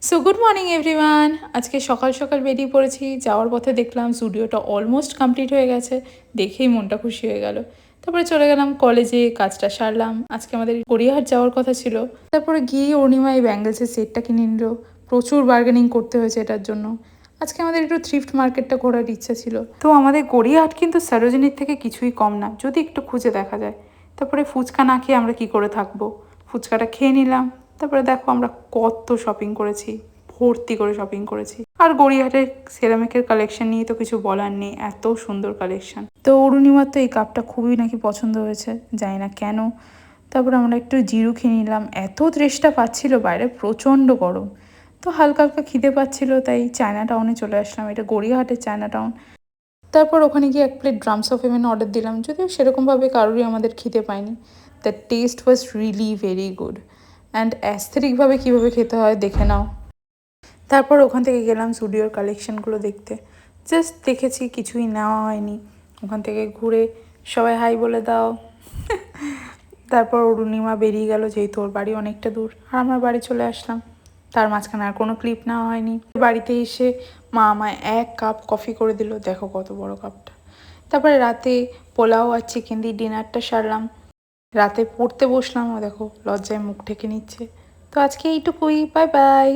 So good morning everyone. আজকে সকাল সকাল বেরিয়ে পড়েছি। যাওয়ার পথে দেখলাম জুডিওটা অলমোস্ট কমপ্লিট হয়ে গেছে, দেখেই মনটা খুশি হয়ে গেল। তারপরে চলে গেলাম কলেজে, কাজটা সারলাম। আজকে আমাদের গড়িয়াহাট যাওয়ার কথা ছিল। তারপরে গিয়ে অরুণিমা এই ব্যাঙ্গেলসের সেটটা কিনে নিল। প্রচুর বার্গেনিং করতে হয়েছে এটার জন্য। আজকে আমাদের একটু থ্রিফ্ট মার্কেটটা ঘোরার ইচ্ছা ছিল। তো আমাদের গড়িয়াহাট কিন্তু সরোজিনীর থেকে কিছুই কম না, যদি একটু খুঁজে দেখা যায়। তারপরে ফুচকা না খেয়ে আমরা কি করে থাকবো, ফুচকাটা খেয়ে নিলাম। তারপরে দেখো আমরা কত শপিং করেছি, ভর্তি করে শপিং করেছি। আর গড়িয়াহাটের সেরামিকের কালেকশন নিয়ে তো কিছু বলার নেই, এত সুন্দর কালেকশন। তো অরুণিমার তো এই কাপটা খুবই নাকি পছন্দ হয়েছে, জানি না কেন। তারপর আমরা একটু জিরু খেয়ে নিলাম, এত তৃষ্ণা পাচ্ছিল, বাইরে প্রচণ্ড গরম। তো হালকা হালকা খিদে পাচ্ছিল, তাই চায়না টাউনে চলে আসলাম। এটা গড়িয়াহাটের চায়না টাউন। তারপর ওখানে গিয়ে এক plate drums of heaven order দিলাম, যদিও সেরকমভাবে কারোরই আমাদের খিদে পায়নি। The taste was really very good and অ্যাস্থেটিকভাবে কীভাবে খেতে হয় দেখে নাও। তারপর ওখান থেকে গেলাম স্টুডিওর কালেকশানগুলো দেখতে। জাস্ট দেখেছি, কিছুই নেওয়া হয়নি। ওখান থেকে ঘুরে সবাই হাই বলে দাও। তারপর অরুণিমা বেরিয়ে গেল, যেহেতু ওর বাড়ি অনেকটা দূর, আর আমার বাড়ি চলে আসলাম। তার মাঝখানে আর কোনো ক্লিপ নেওয়া হয়নি। বাড়িতে এসে মা আমায় 1 কাপ কফি করে দিল, দেখো কত বড় কাপটা। তারপরে রাতে পোলাও আর চিকেন দিয়ে ডিনারটা সারলাম। রাতে পড়তে বসলাম, ও দেখো লজ্জায় মুখ ঢেকে নিচ্ছে। তো আজকে এইটুকুই, বাই বাই।